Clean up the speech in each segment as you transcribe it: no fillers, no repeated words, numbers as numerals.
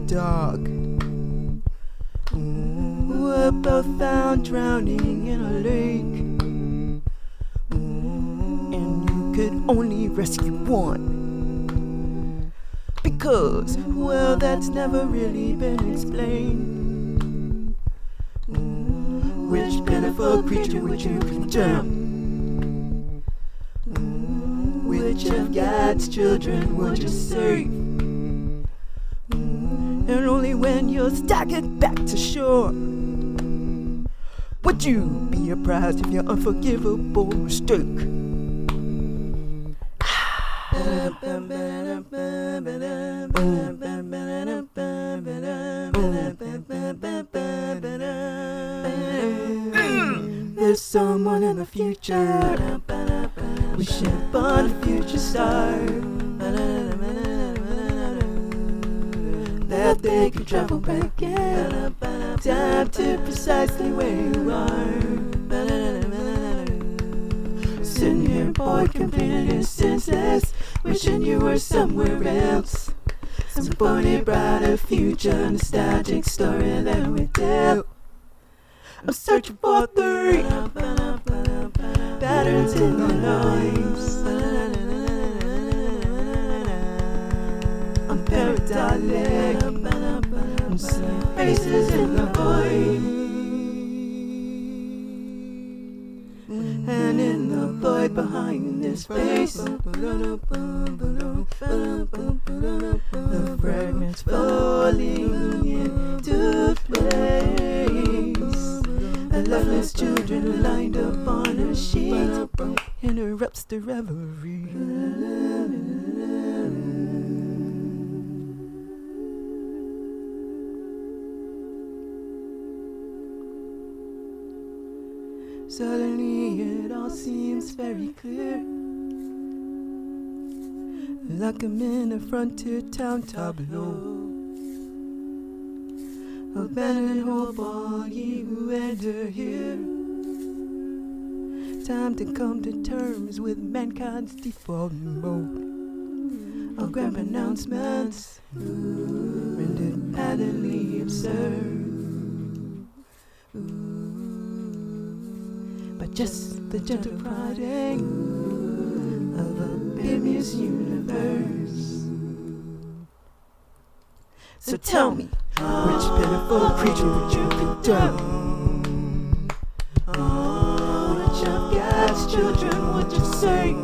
dog. Were both found drowning in a lake, and you could only rescue one, because, well, that's never really been explained. Which pitiful creature would you condemn? Which of God's children would you save? And only when you're staggered back to shore would you be apprised of your unforgivable mistake. There's someone in the future wishing upon a future star that they could travel back in time to precisely where you are. Sitting here bored, completed and senseless, wishing you were somewhere else. Some pointed brighter future, nostalgic story that we tell. I'm searching for three patterns in the noise. I'm paradolic, I'm seeing faces in the void, and in the void behind this face, the fragments falling into place. Loveless children lined up on a sheet interrupts the reverie. Suddenly it all seems very clear, like I'm in a frontier town tableau. Abandon hope, all ye who enter here. Time to come to terms with mankind's default mode. Our grand pronouncements rendered patently absurd, but just the gentle prodding of a biblious universe. So tell me, which pitiful creature would you condemn? Which of God's children would you save?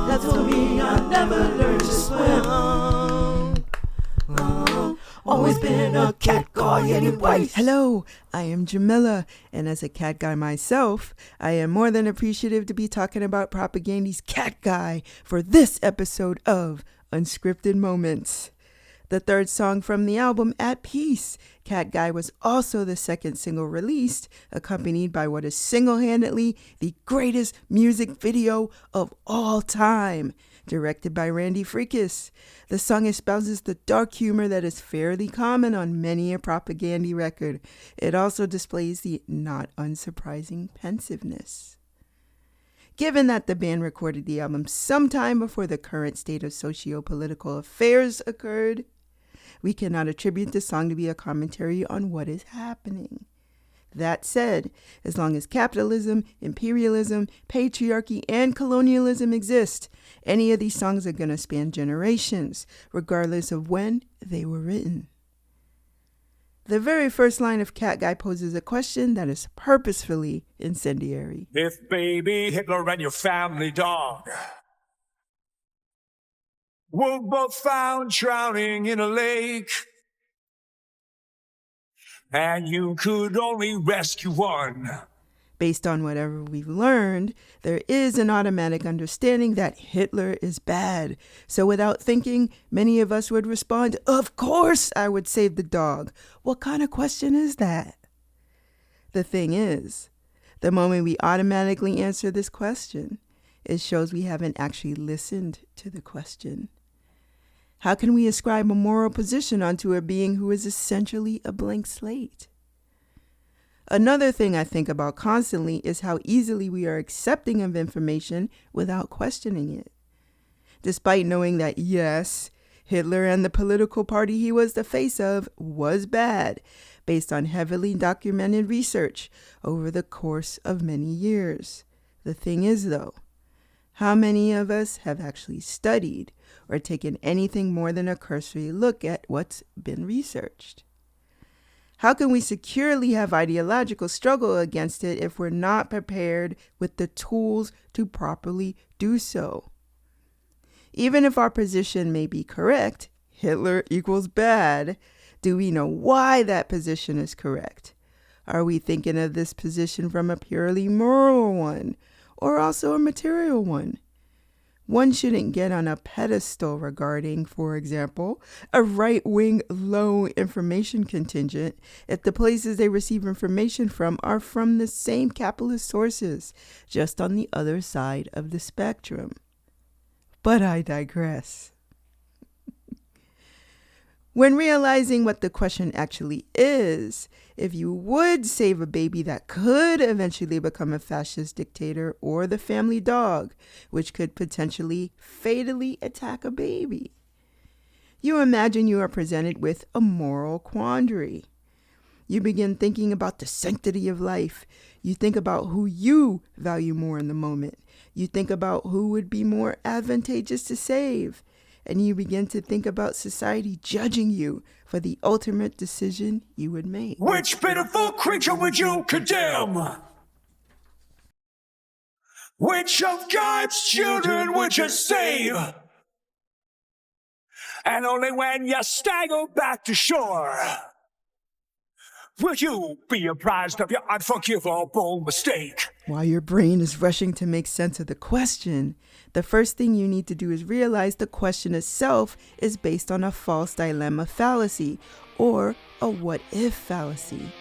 That told me I'd never learn to swim. Always been a cat guy anyway. Hello, I am Jamilah, and as a cat guy myself, I am more than appreciative to be talking about Propagandy's cat guy for this episode of Unscripted Moments. The third song from the album, At Peace, Cat Guy, was also the second single released, accompanied by what is single-handedly the greatest music video of all time, directed by Randy Freakus. The song espouses the dark humor that is fairly common on many a Propagandy record. It also displays the not unsurprising pensiveness. Given that the band recorded the album sometime before the current state of socio-political affairs occurred, we cannot attribute the song to be a commentary on what is happening. That said, as long as capitalism, imperialism, patriarchy, and colonialism exist, any of these songs are going to span generations, regardless of when they were written. The very first line of Cat Guy poses a question that is purposefully incendiary. If baby Hitler and your family dog were both found drowning in a lake, and you could only rescue one. Based on whatever we've learned, there is an automatic understanding that Hitler is bad. So without thinking, many of us would respond, "Of course I would save the dog." What kind of question is that? The thing is, the moment we automatically answer this question, it shows we haven't actually listened to the question. How can we ascribe a moral position onto a being who is essentially a blank slate? Another thing I think about constantly is how easily we are accepting of information without questioning it. Despite knowing that, yes, Hitler and the political party he was the face of was bad, based on heavily documented research over the course of many years. The thing is, though, how many of us have actually studied or taken anything more than a cursory look at what's been researched? How can we securely have ideological struggle against it if we're not prepared with the tools to properly do so? Even if our position may be correct, Hitler equals bad, do we know why that position is correct? Are we thinking of this position from a purely moral one, or also a material one? One shouldn't get on a pedestal regarding, for example, a right-wing low information contingent if the places they receive information from are from the same capitalist sources, just on the other side of the spectrum. But I digress. When realizing what the question actually is, if you would save a baby that could eventually become a fascist dictator, or the family dog, which could potentially fatally attack a baby, you imagine you are presented with a moral quandary. You begin thinking about the sanctity of life. You think about who you value more in the moment. You think about who would be more advantageous to save. And you begin to think about society judging you for the ultimate decision you would make. Which pitiful creature would you condemn? Which of God's children would you save? And only when you stagger back to shore will you be apprised of your unforgivable mistake. While your brain is rushing to make sense of the question, the first thing you need to do is realize the question itself is based on a false dilemma fallacy, or a what-if fallacy.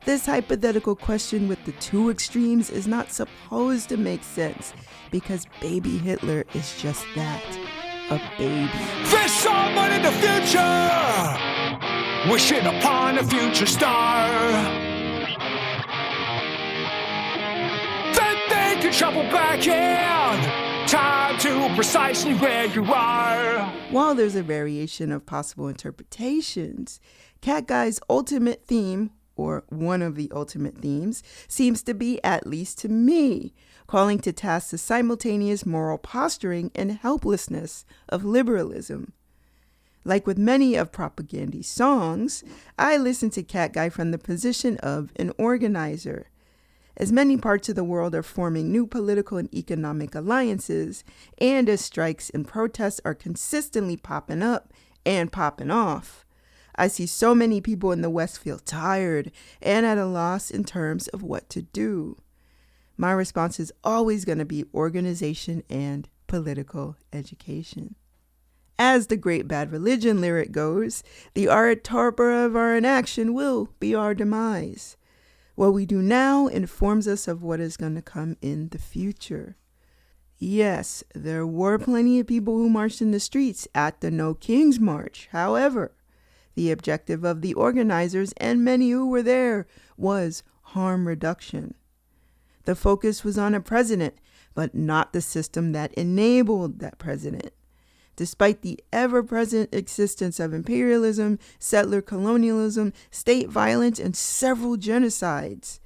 This hypothetical question with the two extremes is not supposed to make sense, because baby Hitler is just that, a baby. There's someone in the future wishing upon a future star that they can travel back in time to precisely where you are. While there's a variation of possible interpretations, Cat Guy's ultimate theme, or one of the ultimate themes, seems to be, at least to me, calling to task the simultaneous moral posturing and helplessness of liberalism. Like with many of Propagandy's songs, I listen to Cat Guy from the position of an organizer. As many parts of the world are forming new political and economic alliances, and as strikes and protests are consistently popping up and popping off, I see so many people in the West feel tired and at a loss in terms of what to do. My response is always going to be organization and political education. As the Great Bad Religion lyric goes, the art torpor of our inaction will be our demise. What we do now informs us of what is going to come in the future. Yes, there were plenty of people who marched in the streets at the No Kings March. However, the objective of the organizers and many who were there was harm reduction. The focus was on a president, but not the system that enabled that president. Despite the ever-present existence of imperialism, settler colonialism, state violence, and several genocides,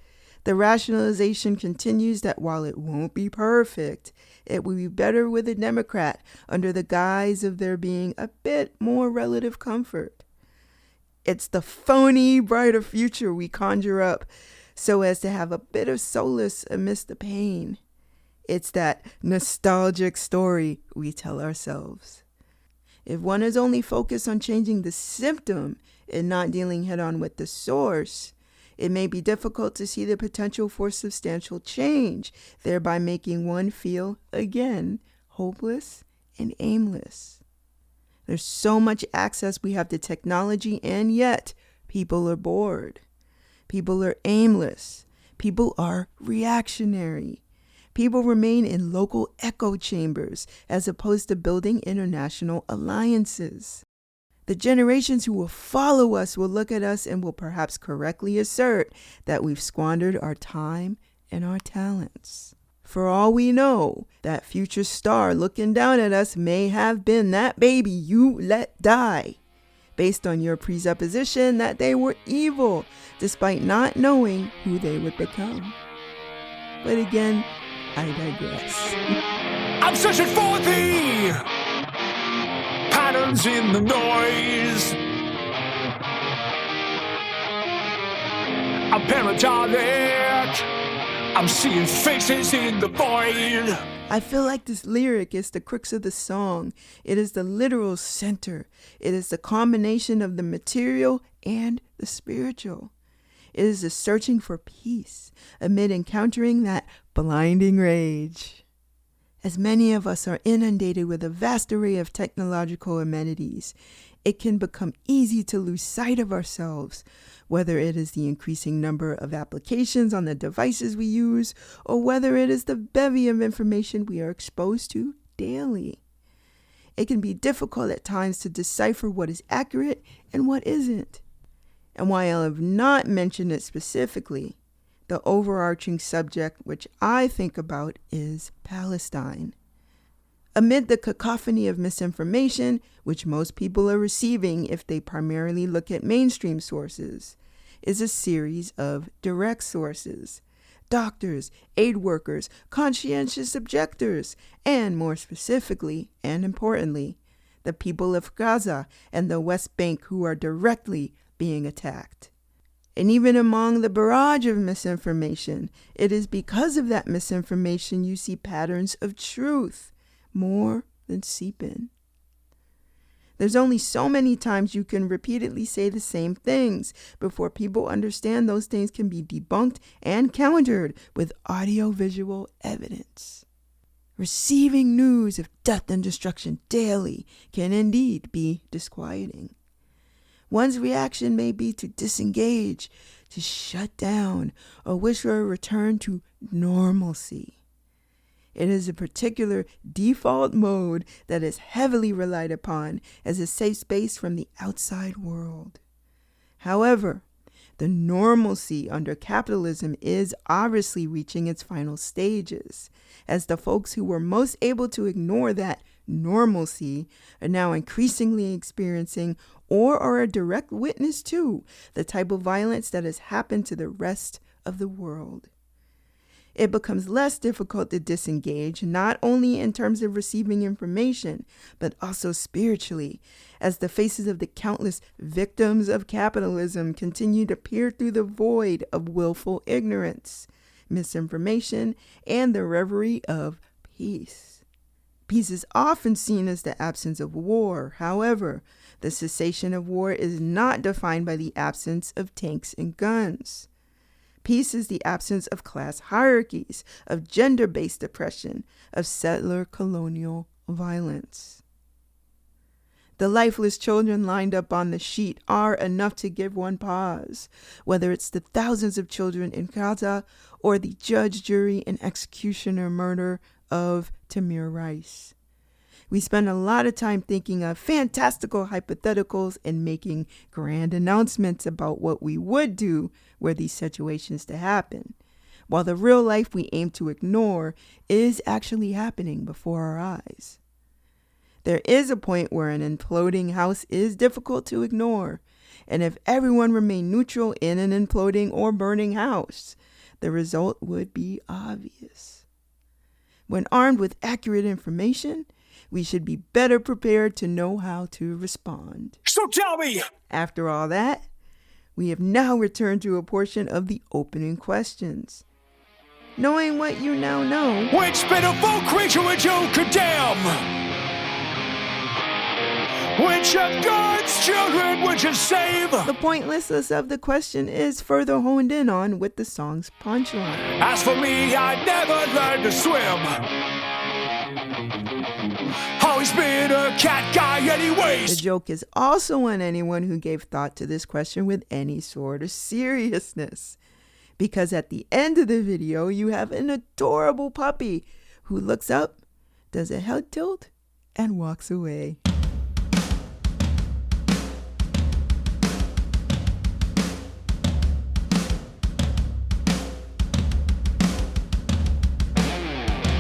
the rationalization continues that while it won't be perfect, it will be better with a Democrat under the guise of there being a bit more relative comfort. It's the phony brighter future we conjure up so as to have a bit of solace amidst the pain. It's that nostalgic story we tell ourselves. If one is only focused on changing the symptom and not dealing head-on with the source, it may be difficult to see the potential for substantial change, thereby making one feel, again, hopeless and aimless. There's so much access we have to technology, and yet people are bored. People are aimless. People are reactionary. People remain in local echo chambers as opposed to building international alliances. The generations who will follow us will look at us and will perhaps correctly assert that we've squandered our time and our talents. For all we know, that future star looking down at us may have been that baby you let die, based on your presupposition that they were evil, despite not knowing who they would become. But again, I digress. I'm searching for the patterns in the noise. I'm paranoid. I'm seeing faces in the void. I feel like this lyric is the crux of the song. It is the literal center. It is the combination of the material and the spiritual. It is the searching for peace amid encountering that blinding rage. As many of us are inundated with a vast array of technological amenities, it can become easy to lose sight of ourselves, whether it is the increasing number of applications on the devices we use, or whether it is the bevy of information we are exposed to daily. It can be difficult at times to decipher what is accurate and what isn't. And while I have not mentioned it specifically, the overarching subject which I think about is Palestine. Amid the cacophony of misinformation, which most people are receiving if they primarily look at mainstream sources, is a series of direct sources. Doctors, aid workers, conscientious objectors, and more specifically and importantly, the people of Gaza and the West Bank who are directly being attacked. And even among the barrage of misinformation, it is because of that misinformation you see patterns of truth more than seep in. There's only so many times you can repeatedly say the same things before people understand those things can be debunked and countered with audio-visual evidence. Receiving news of death and destruction daily can indeed be disquieting. One's reaction may be to disengage, to shut down, or wish for a return to normalcy. It is a particular default mode that is heavily relied upon as a safe space from the outside world. However, the normalcy under capitalism is obviously reaching its final stages, as the folks who were most able to ignore that normalcy are now increasingly experiencing or are a direct witness to the type of violence that has happened to the rest of the world. It becomes less difficult to disengage, not only in terms of receiving information, but also spiritually, as the faces of the countless victims of capitalism continue to peer through the void of willful ignorance, misinformation, and the reverie of peace. Peace is often seen as the absence of war. However, the cessation of war is not defined by the absence of tanks and guns. Peace is the absence of class hierarchies, of gender-based oppression, of settler colonial violence. The lifeless children lined up on the sheet are enough to give one pause, whether it's the thousands of children in Gaza or the judge, jury, and executioner murder of Tamir Rice. We spend a lot of time thinking of fantastical hypotheticals and making grand announcements about what we would do were these situations to happen, while the real life we aim to ignore is actually happening before our eyes. There is a point where an imploding house is difficult to ignore, and if everyone remained neutral in an imploding or burning house, the result would be obvious. When armed with accurate information, we should be better prepared to know how to respond. So tell me! After all that, we have now returned to a portion of the opening questions. Knowing what you now know, which pitiful creature would you condemn? Which of God's children would you save? the pointlessness of the question is further honed in on with the song's punchline. As for me, I never learned to swim. Always been a cat guy The anyways. joke is also on anyone who gave thought to this question with any sort of seriousness. Because at the end of the video, you have an adorable puppy who looks up, does a head tilt, and walks away.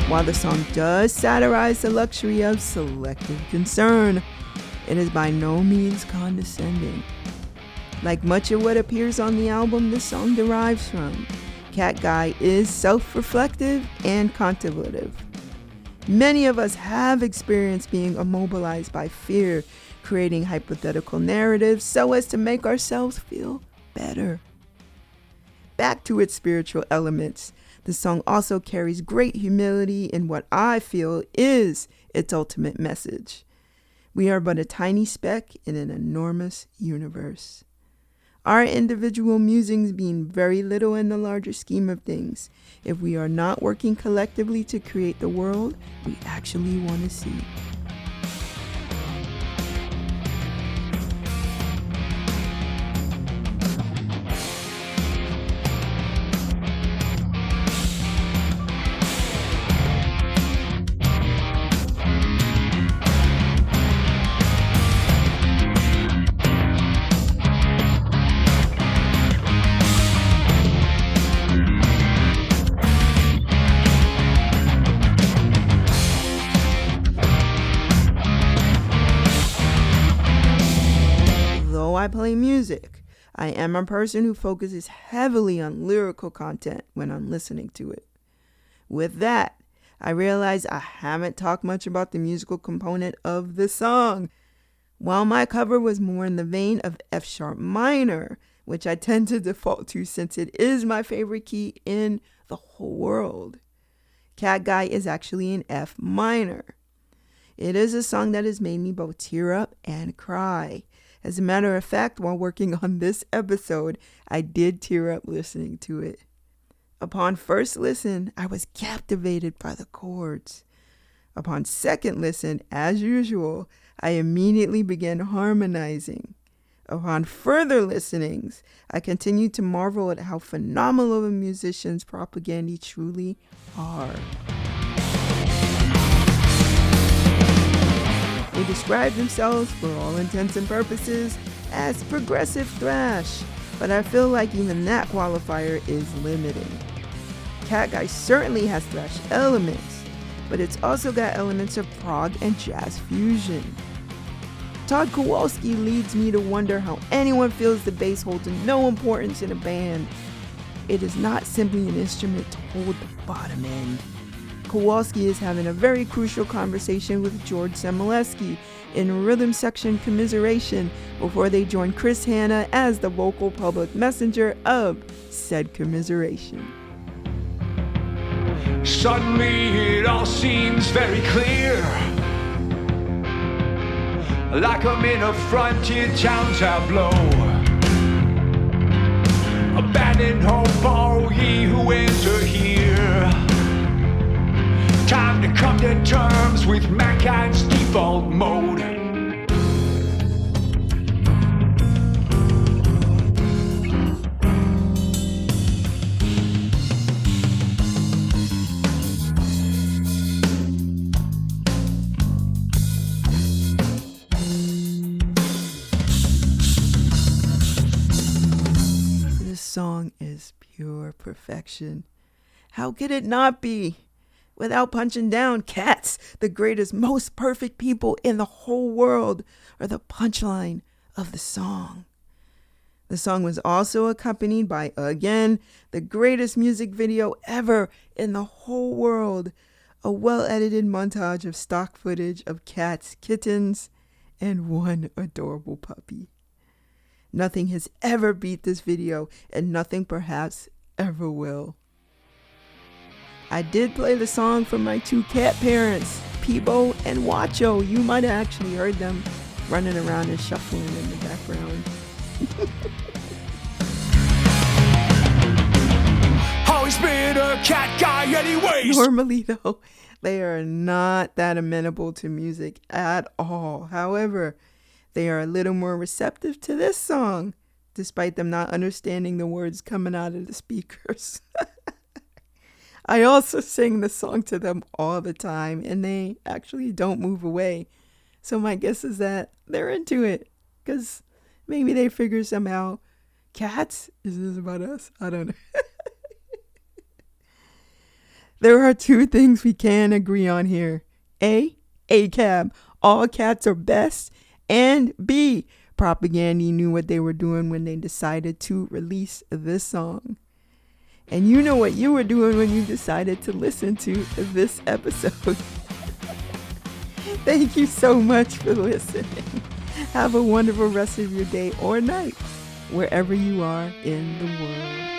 While the song does satirize the luxury of selective concern, it is by no means condescending. Like much of what appears on the album this song derives from, Cat Guy is self-reflective and contemplative. Many of us have experienced being immobilized by fear, creating hypothetical narratives so as to make ourselves feel better. Back to its spiritual elements, the song also carries great humility in what I feel is its ultimate message. We are but a tiny speck in an enormous universe. Our individual musings mean very little in the larger scheme of things if we are not working collectively to create the world we actually want to see. I play music, I am a person who focuses heavily on lyrical content when I'm listening to it. With that, I realize I haven't talked much about the musical component of the song. While my cover was more in the vein of F sharp minor, which I tend to default to since it is my favorite key in the whole world, Cat Guy is actually in F minor. It is a song that has made me both tear up and cry. As a matter of fact, while working on this episode, I did tear up listening to it. Upon first listen, I was captivated by the chords. Upon second listen, as usual, I immediately began harmonizing. Upon further listenings, I continued to marvel at how phenomenal of a musicians Propagandhi truly are. They describe themselves, for all intents and purposes, as progressive thrash, but I feel like even that qualifier is limiting. Cat Guy certainly has thrash elements, but it's also got elements of prog and jazz fusion. Todd Kowalski leads me to wonder how anyone feels the bass holds no importance in a band. It is not simply an instrument to hold the bottom end. Kowalski is having a very crucial conversation with George Zamileski in Rhythm Section Commiseration before they join Chris Hanna as the vocal public messenger of said commiseration. Suddenly it all seems very clear, like I'm in a frontier town tableau. Abandon hope, all ye who enter here. Time to come to terms with mankind's default mode. This song is pure perfection. How could it not be? Without punching down, cats, the greatest, most perfect people in the whole world, are the punchline of the song. The song was also accompanied by, again, the greatest music video ever in the whole world, a well-edited montage of stock footage of cats, kittens, and one adorable puppy. Nothing has ever beat this video, and nothing perhaps ever will. I did play the song for my two cat parents, Peebo and Wacho. You might have actually heard them running around and shuffling in the background. Always been a cat guy anyways. Normally, though, they are not that amenable to music at all. However, they are a little more receptive to this song, despite them not understanding the words coming out of the speakers. I also sing the song to them all the time, and they actually don't move away. So my guess is that they're into it, because maybe they figure somehow, cats? Is this about us? I don't know. There are two things we can agree on here. A, ACAB, all cats are best. And B, Propagandy knew what they were doing when they decided to release this song. And you know what you were doing when you decided to listen to this episode. Thank you so much for listening. Have a wonderful rest of your day or night, wherever you are in the world.